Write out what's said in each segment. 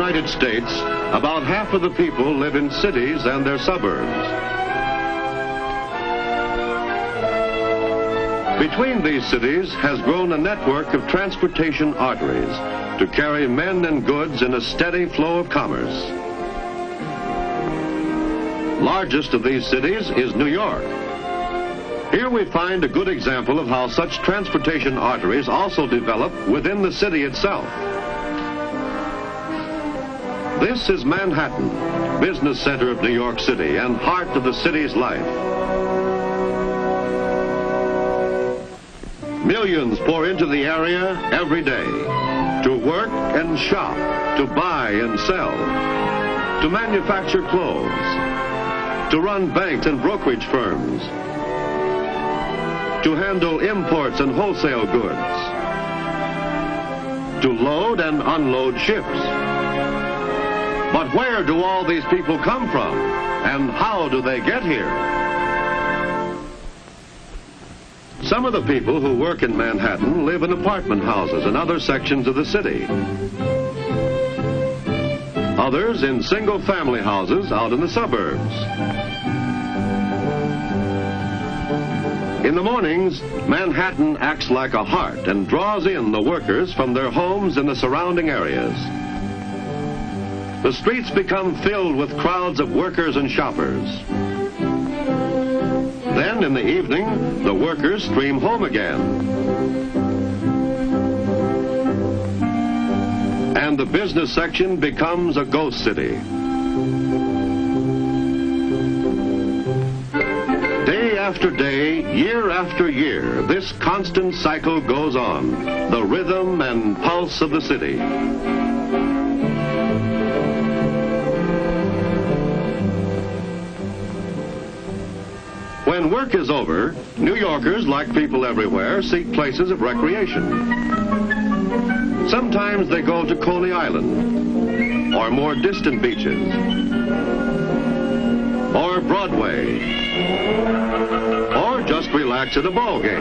United States, about half of the people live in cities and their suburbs. Between these cities has grown a network of transportation arteries to carry men and goods in a steady flow of commerce. Largest of these cities is New York. Here we find a good example of how such transportation arteries also develop within the city itself. This is Manhattan, business center of New York City and heart of the city's life. Millions pour into the area every day to work and shop, to buy and sell, to manufacture clothes, to run banks and brokerage firms, to handle imports and wholesale goods, to load and unload ships. But where do all these people come from, and how do they get here? Some of the people who work in Manhattan live in apartment houses and other sections of the city. Others in single-family houses out in the suburbs. In the mornings, Manhattan acts like a heart and draws in the workers from their homes in the surrounding areas. The streets become filled with crowds of workers and shoppers. Then, in the evening, the workers stream home again. And the business section becomes a ghost city. Day after day, year after year, this constant cycle goes on, the rhythm and pulse of the city. When work is over, New Yorkers, like people everywhere, seek places of recreation. Sometimes they go to Coney Island, or more distant beaches, or Broadway, or just relax at a ball game.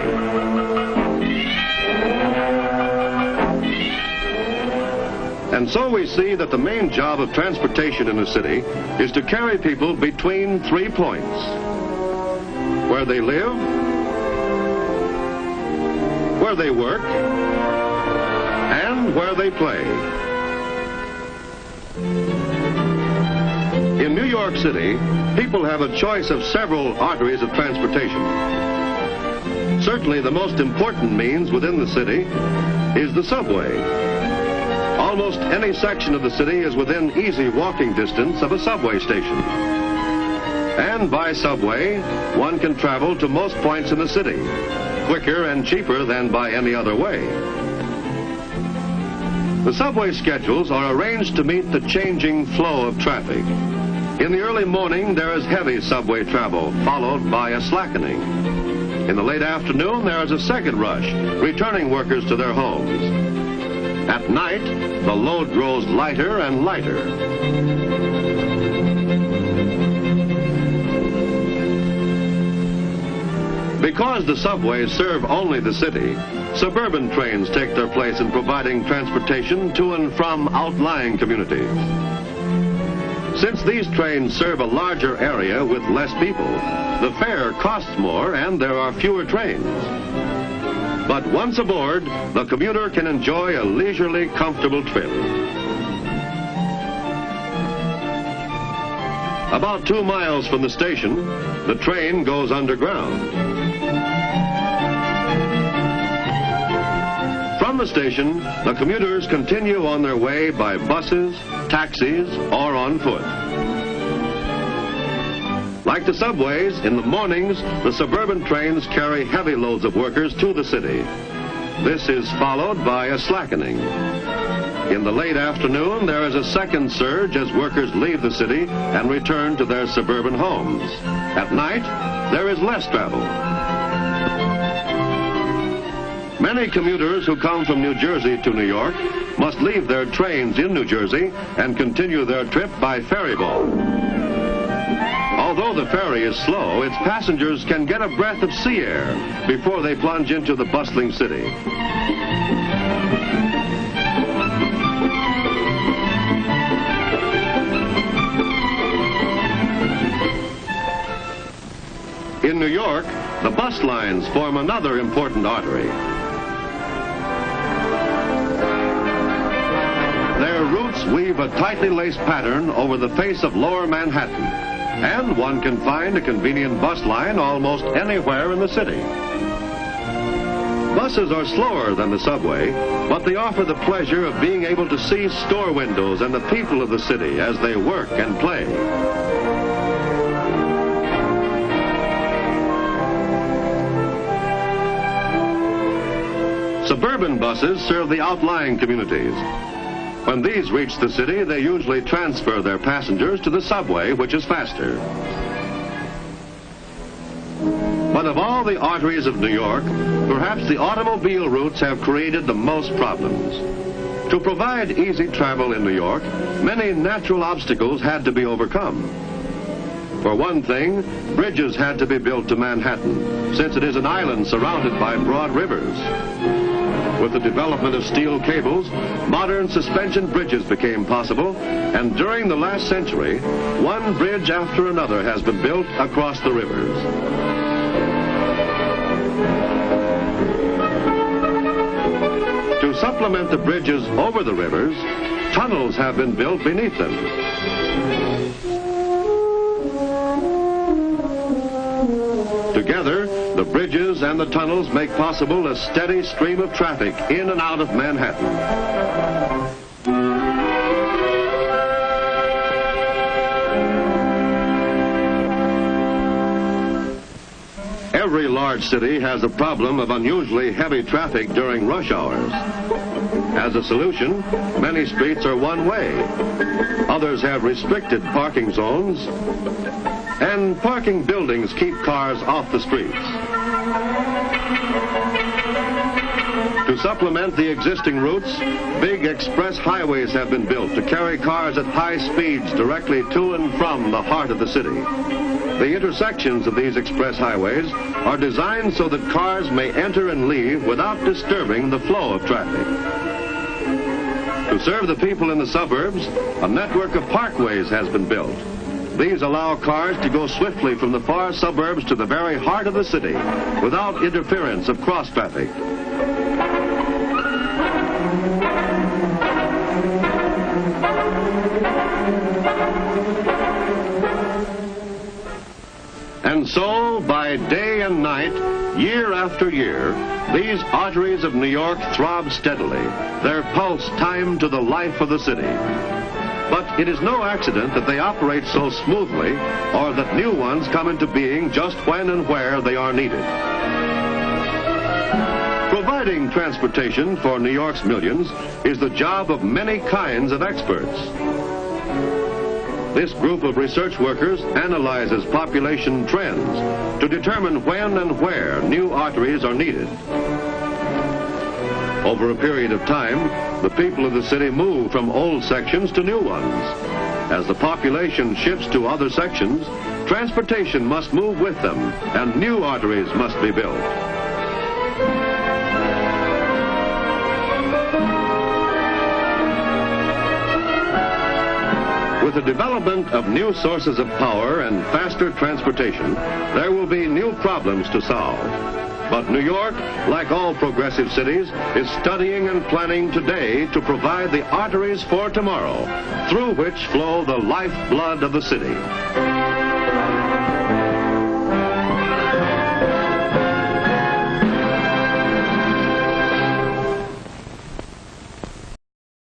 And so we see that the main job of transportation in a city is to carry people between 3 points: where they live, where they work, and where they play. In New York City, people have a choice of several arteries of transportation. Certainly the most important means within the city is the subway. Almost any section of the city is within easy walking distance of a subway station. And by subway, one can travel to most points in the city, quicker and cheaper than by any other way. The subway schedules are arranged to meet the changing flow of traffic. In the early morning, there is heavy subway travel, followed by a slackening. In the late afternoon, there is a second rush, returning workers to their homes. At night, the load grows lighter and lighter. Because the subways serve only the city, suburban trains take their place in providing transportation to and from outlying communities. Since these trains serve a larger area with less people, the fare costs more and there are fewer trains. But once aboard, the commuter can enjoy a leisurely, comfortable trip. About 2 miles from the station, the train goes underground. From the station, the commuters continue on their way by buses, taxis, or on foot. Like the subways, in the mornings, the suburban trains carry heavy loads of workers to the city. This is followed by a slackening. In the late afternoon, there is a second surge as workers leave the city and return to their suburban homes. At night, there is less travel. Many commuters who come from New Jersey to New York must leave their trains in New Jersey and continue their trip by ferry boat. Although the ferry is slow, its passengers can get a breath of sea air before they plunge into the bustling city. York, the bus lines form another important artery. Their routes weave a tightly laced pattern over the face of lower Manhattan, and one can find a convenient bus line almost anywhere in the city. Buses are slower than the subway, but they offer the pleasure of being able to see store windows and the people of the city as they work and play. Suburban buses serve the outlying communities. When these reach the city, they usually transfer their passengers to the subway, which is faster. But of all the arteries of New York, perhaps the automobile routes have created the most problems. To provide easy travel in New York, many natural obstacles had to be overcome. For one thing, bridges had to be built to Manhattan, since it is an island surrounded by broad rivers. With the development of steel cables, modern suspension bridges became possible, and during the last century, one bridge after another has been built across the rivers. To supplement the bridges over the rivers, tunnels have been built beneath them. Together, the bridges and the tunnels make possible a steady stream of traffic in and out of Manhattan. Every large city has a problem of unusually heavy traffic during rush hours. As a solution, many streets are one way. Others have restricted parking zones, and parking buildings keep cars off the streets. To supplement the existing routes, big express highways have been built to carry cars at high speeds directly to and from the heart of the city. The intersections of these express highways are designed so that cars may enter and leave without disturbing the flow of traffic. To serve the people in the suburbs, a network of parkways has been built. These allow cars to go swiftly from the far suburbs to the very heart of the city without interference of cross traffic. And so, by day and night, year after year, these arteries of New York throb steadily, their pulse timed to the life of the city. But it is no accident that they operate so smoothly, or that new ones come into being just when and where they are needed. Providing transportation for New York's millions is the job of many kinds of experts. This group of research workers analyzes population trends to determine when and where new arteries are needed. Over a period of time, the people of the city move from old sections to new ones. As the population shifts to other sections, transportation must move with them, and new arteries must be built. With the development of new sources of power and faster transportation, there will be new problems to solve. But New York, like all progressive cities, is studying and planning today to provide the arteries for tomorrow, through which flow the lifeblood of the city.